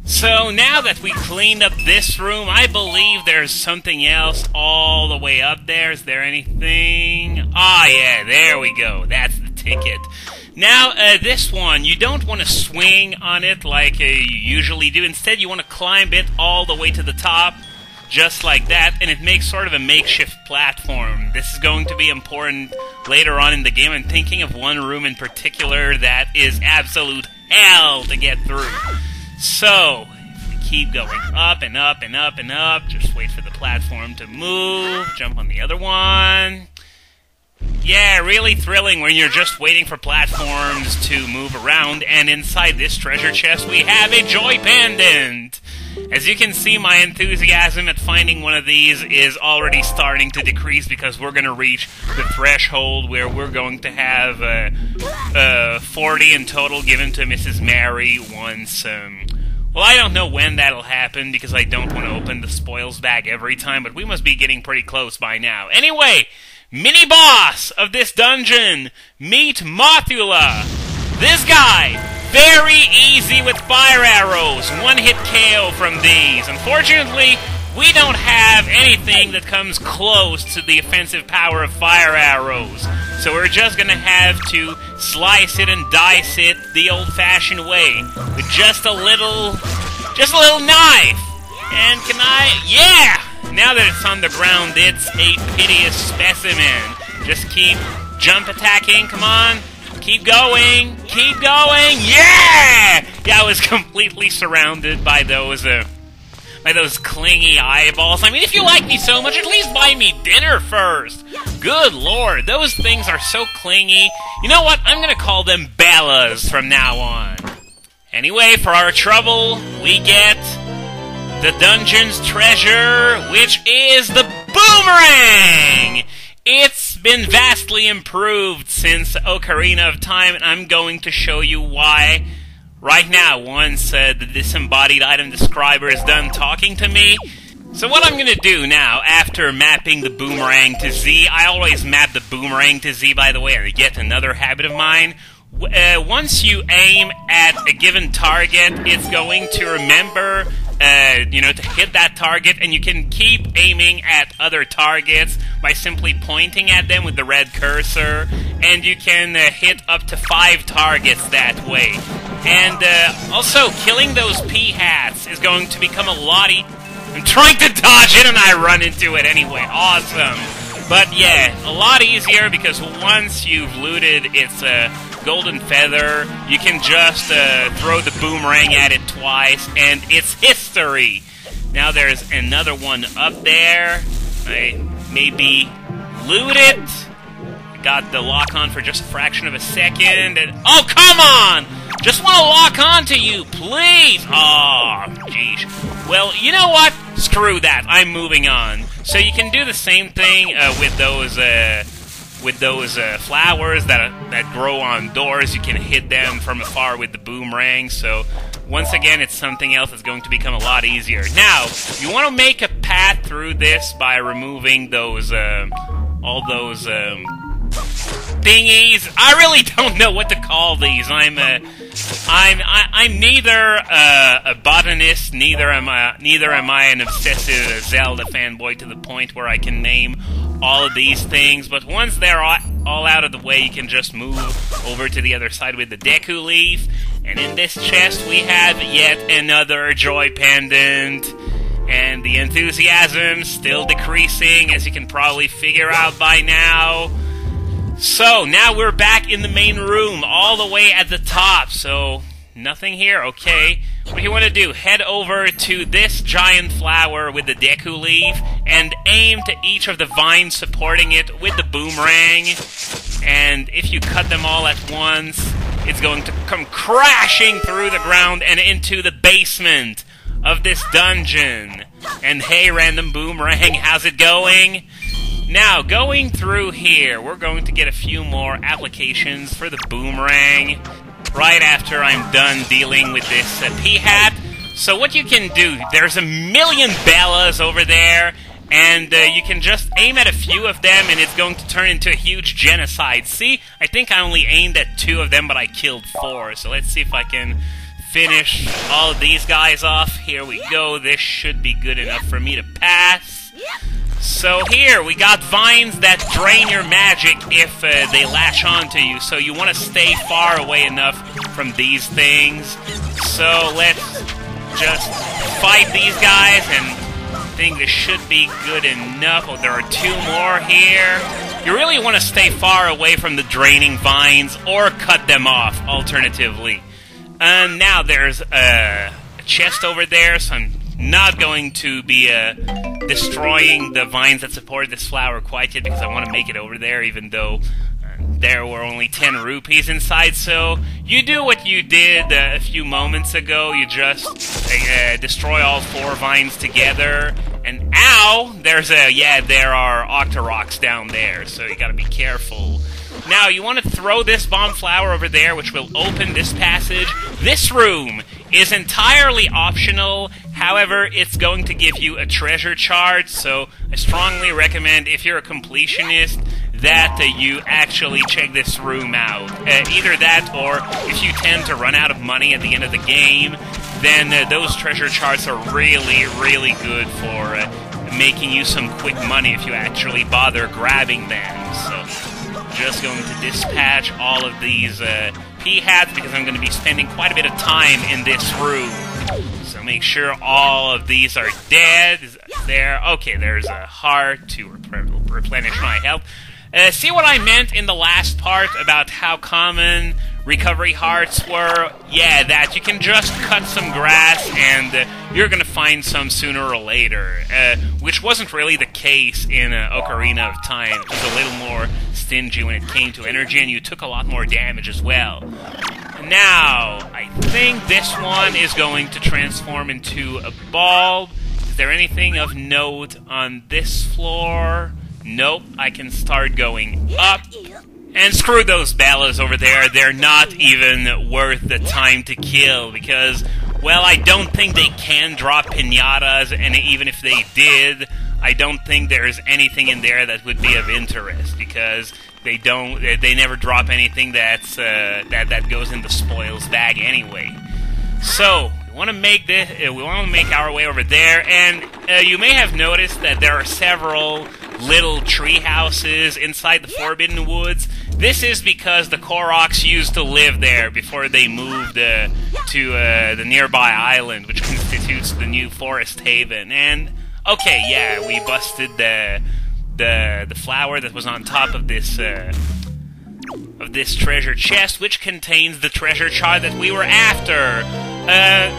So now that we cleaned up this room, I believe there's something else all the way up there. Is there anything? Ah, yeah, there we go. That's the ticket. Now, this one, you don't want to swing on it like you usually do. Instead, you want to climb it all the way to the top, just like that, and it makes sort of a makeshift platform. This is going to be important later on in the game. I'm thinking of one room in particular that is absolute hell to get through. So, if we keep going up and up and up and up, just wait for the platform to move, jump on the other one. Yeah, really thrilling when you're just waiting for platforms to move around, and inside this treasure chest we have a joy pendant! As you can see, my enthusiasm at finding one of these is already starting to decrease because we're going to reach the threshold where we're going to have 40 in total given to Mrs. Mary once. Well, I don't know when that'll happen because I don't want to open the spoils bag every time, but we must be getting pretty close by now. Anyway, mini-boss of this dungeon, meet Mothula. This guy, very easy with fire arrows, one-hit KO from these. Unfortunately, we don't have anything that comes close to the offensive power of fire arrows. So we're just gonna have to slice it and dice it the old-fashioned way with just a little knife. And can I? Yeah! Now that it's on the ground, it's a piteous specimen. Just keep jump attacking. Come on. Keep going! Keep going! Yeah! Yeah, I was completely surrounded by those clingy eyeballs. I mean, if you like me so much, at least buy me dinner first! Good lord, those things are so clingy. You know what? I'm gonna call them Bellas from now on. Anyway, for our trouble, we get the dungeon's treasure, which is the boomerang! It's been vastly improved since Ocarina of Time, and I'm going to show you why right now, once the disembodied item describer is done talking to me. So what I'm going to do now, after mapping the boomerang to Z, I always map the boomerang to Z, by the way, and yet another habit of mine. Once you aim at a given target, it's going to remember to hit that target, and you can keep aiming at other targets by simply pointing at them with the red cursor, and you can hit up to 5 targets that way. And also, killing those P-hats is going to become a lot I'm trying to dodge it, and I run into it anyway. Awesome. But yeah, a lot easier, because once you've looted its golden feather, you can just throw the boomerang at it twice, and it's history. Now there's another one up there. I maybe loot it. I got the lock on for just a fraction of a second, and oh, come on! Just want to lock on to you, please! Oh, jeez. Well, you know what? Screw that. I'm moving on. So you can do the same thing with those flowers that grow on doors. You can hit them from afar with the boomerang. So once again, it's something else that's going to become a lot easier. Now, you want to make a path through this by removing those all those thingies. I really don't know what to call these. I'm neither a botanist, neither am I an obsessive Zelda fanboy to the point where I can name all of these things. But once they're all out of the way, you can just move over to the other side with the Deku Leaf. And in this chest, we have yet another joy pendant. And the enthusiasm still decreasing, as you can probably figure out by now. So, now we're back in the main room, all the way at the top, so nothing here, okay. What you want to do, head over to this giant flower with the Deku Leaf, and aim to each of the vines supporting it with the boomerang, and if you cut them all at once, it's going to come crashing through the ground and into the basement of this dungeon. And hey, random boomerang, how's it going? Now, going through here, we're going to get a few more applications for the boomerang right after I'm done dealing with this P-hat. So what you can do, there's a million Bellas over there, and you can just aim at a few of them, and it's going to turn into a huge genocide. See, I think I only aimed at 2 of them, but I killed 4, so let's see if I can finish all of these guys off. Here we go. This should be good enough for me to pass. So here, we got vines that drain your magic if they latch onto you. So you want to stay far away enough from these things. So let's just fight these guys, and I think this should be good enough. Oh, there are 2 more here. You really want to stay far away from the draining vines or cut them off, alternatively. And now there's a chest over there, so I'm not going to be destroying the vines that support this flower quite yet, because I want to make it over there, even though there were only 10 rupees inside. So you do what you did a few moments ago. You just destroy all 4 vines together. And ow! There are Octoroks down there, so you gotta be careful. Now, you want to throw this bomb flower over there, which will open this passage. This room is entirely optional. However, it's going to give you a treasure chart, so I strongly recommend, if you're a completionist, that you actually check this room out. Either that, or if you tend to run out of money at the end of the game, then those treasure charts are really, really good for making you some quick money if you actually bother grabbing them. So, just going to dispatch all of these P-hats, because I'm going to be spending quite a bit of time in this room. So make sure all of these are dead. Is there? Okay, there's a heart to replenish my health. See what I meant in the last part about how common recovery hearts were? Yeah, that you can just cut some grass and you're gonna find some sooner or later. Which wasn't really the case in Ocarina of Time. It was a little more stingy when it came to energy, and you took a lot more damage as well. Now, I think this one is going to transform into a bulb. Is there anything of note on this floor? Nope, I can start going up. And screw those Bellas over there, they're not even worth the time to kill, because, well, I don't think they can drop pinatas, and even if they did, I don't think there's anything in there that would be of interest, because they never drop anything that's that goes in the spoils bag anyway. So we want to make our way over there, and you may have noticed that there are several little tree houses inside the Forbidden Woods. This is because the Koroks used to live there before they moved to the nearby island, which constitutes the new Forest Haven. And okay, yeah, we busted the flower that was on top of this treasure chest, which contains the treasure chart that we were after.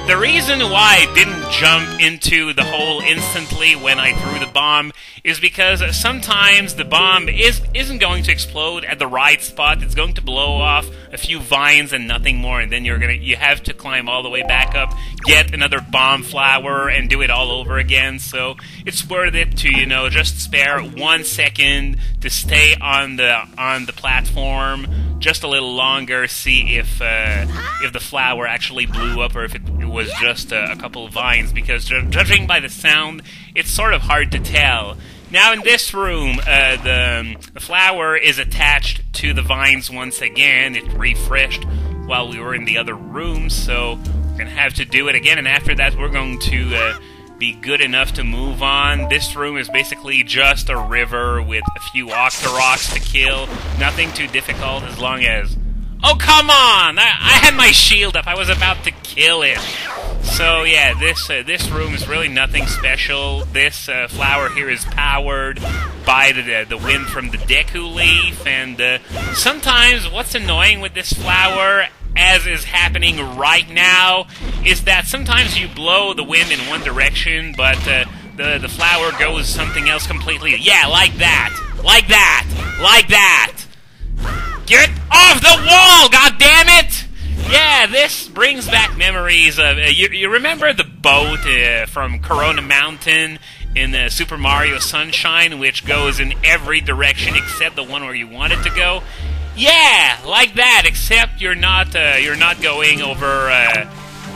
The reason why I didn't jump into the hole instantly when I threw the bomb is because sometimes the bomb isn't going to explode at the right spot. It's going to blow off a few vines and nothing more, and then you have to climb all the way back up, get another bomb flower, and do it all over again. So it's worth it to, just spare 1 second to stay on the platform just a little longer, see if the flower actually blew up or if it was just a couple of vines, because judging by the sound, it's sort of hard to tell. Now in this room, the flower is attached to the vines once again. It refreshed while we were in the other room, so we're going to have to do it again, and after that we're going to be good enough to move on. This room is basically just a river with a few Octoroks to kill. Nothing too difficult as long as... Oh, come on! I had my shield up. I was about to kill it. So, yeah, this room is really nothing special. This flower here is powered by the wind from the Deku Leaf, and sometimes what's annoying with this flower, as is happening right now, is that sometimes you blow the wind in one direction, but the flower goes something else completely. Yeah, like that! Like that! Like that! Get off the wall, goddammit! Yeah, this brings back memories of... you remember the boat from Corona Mountain in Super Mario Sunshine, which goes in every direction except the one where you want it to go? Yeah, like that, except you're not going over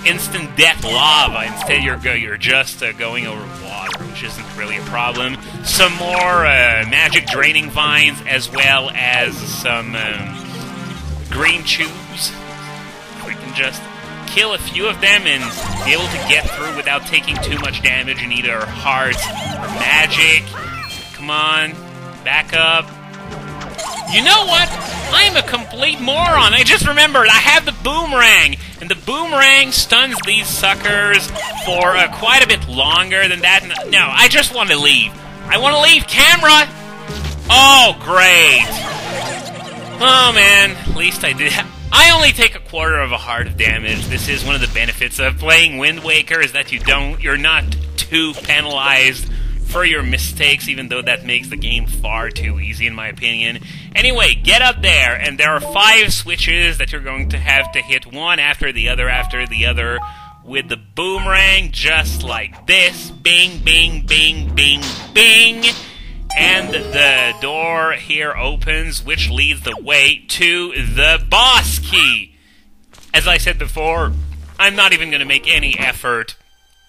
instant death lava. Instead, you're just going over water, which isn't really a problem. Some more magic draining vines, as well as some green tubes. We can just kill a few of them and be able to get through without taking too much damage in either hearts or magic. Come on, back up. You know what? I am a complete moron. I just remembered I have the boomerang, and the boomerang stuns these suckers for quite a bit longer than that. No, I just want to leave. I want to leave, camera! Oh, great. Oh, man. At least I did. I only take a quarter of a heart of damage. This is one of the benefits of playing Wind Waker, is that you're not too penalized for your mistakes, even though that makes the game far too easy, in my opinion. Anyway, get up there, and there are 5 switches that you're going to have to hit one after the other, with the boomerang, just like this. Bing, bing, bing, bing, bing. And the door here opens, which leads the way to the boss key. As I said before, I'm not even going to make any effort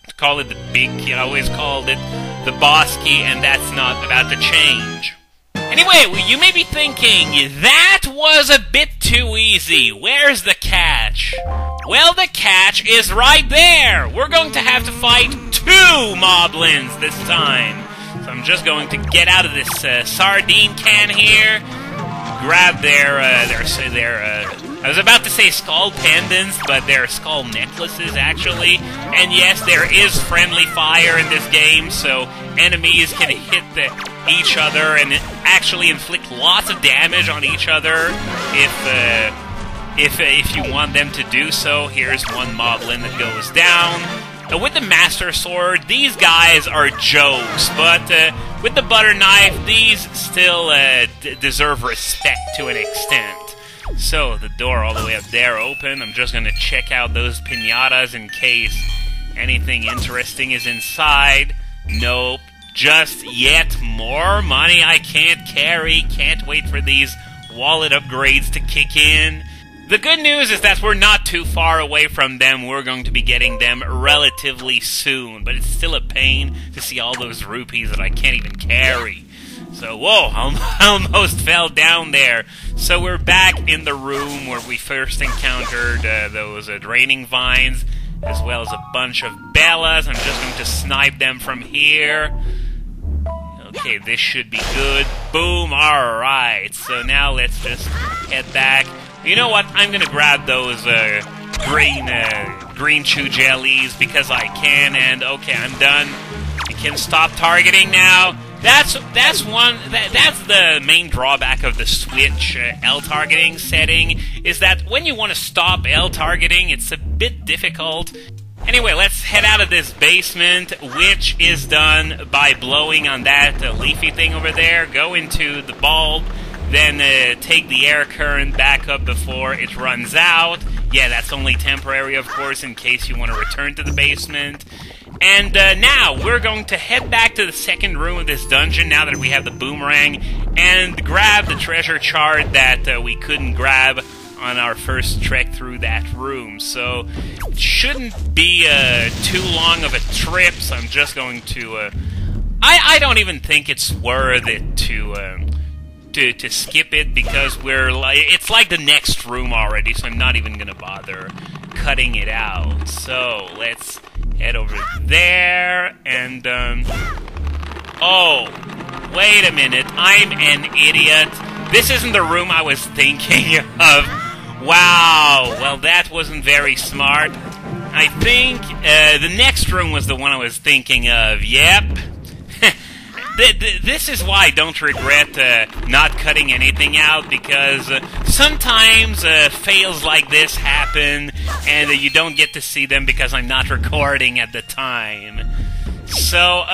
to call it the big key. I always called it the boss key, and that's not about to change. Anyway, you may be thinking, that was a bit too easy. Where's the catch? Well, the catch is right there. We're going to have to fight 2 moblins this time. So I'm just going to get out of this sardine can here, grab their I was about to say skull pendants, but they're skull necklaces, actually. And yes, there is friendly fire in this game, so enemies can hit each other and actually inflict lots of damage on each other if you want them to do so. Here's one moblin that goes down. With the Master Sword, these guys are jokes, but with the Butter Knife, these still deserve respect to an extent. So, the door all the way up there open. I'm just going to check out those piñatas in case anything interesting is inside. Nope. Just yet more money I can't carry. Can't wait for these wallet upgrades to kick in. The good news is that we're not too far away from them. We're going to be getting them relatively soon. But it's still a pain to see all those rupees that I can't even carry. So, whoa, I almost fell down there. So we're back in the room where we first encountered those draining vines, as well as a bunch of Bellas. I'm just going to snipe them from here. Okay, this should be good. Boom, alright. So now let's just head back. You know what? I'm going to grab those green chew jellies because I can, and okay, I'm done. You can stop targeting now. That's the main drawback of the Switch L targeting setting, is that when you want to stop L targeting, it's a bit difficult. Anyway, let's head out of this basement, which is done by blowing on that leafy thing over there. Go into the bulb, then take the air current back up before it runs out. Yeah, that's only temporary, of course, in case you want to return to the basement. And now, we're going to head back to the second room of this dungeon, now that we have the boomerang, and grab the treasure chart that we couldn't grab on our first trek through that room. So, it shouldn't be too long of a trip, so I'm just going to... I don't even think it's worth it to skip it, because it's like the next room already, so I'm not even going to bother cutting it out. So, let's head over there, and, oh, wait a minute, I'm an idiot. This isn't the room I was thinking of. Wow, well, that wasn't very smart. I think the next room was the one I was thinking of. Yep. This is why I don't regret not cutting anything out, because sometimes fails like this happen, and you don't get to see them because I'm not recording at the time. So,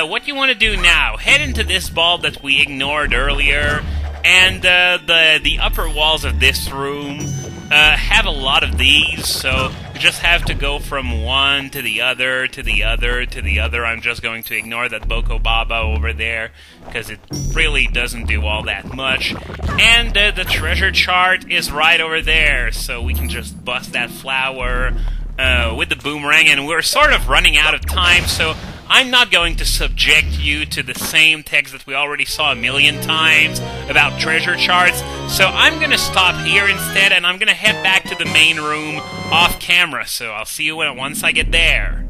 what you want to do now, head into this bulb that we ignored earlier, and the upper walls of this room have a lot of these, so you just have to go from one to the other, to the other, to the other. I'm just going to ignore that Boko Baba over there, because it really doesn't do all that much. And the treasure chart is right over there, so we can just bust that flower with the boomerang, and we're sort of running out of time, so I'm not going to subject you to the same text that we already saw a million times about treasure charts, so I'm going to stop here instead, and I'm going to head back to the main room off camera, so I'll see you once I get there.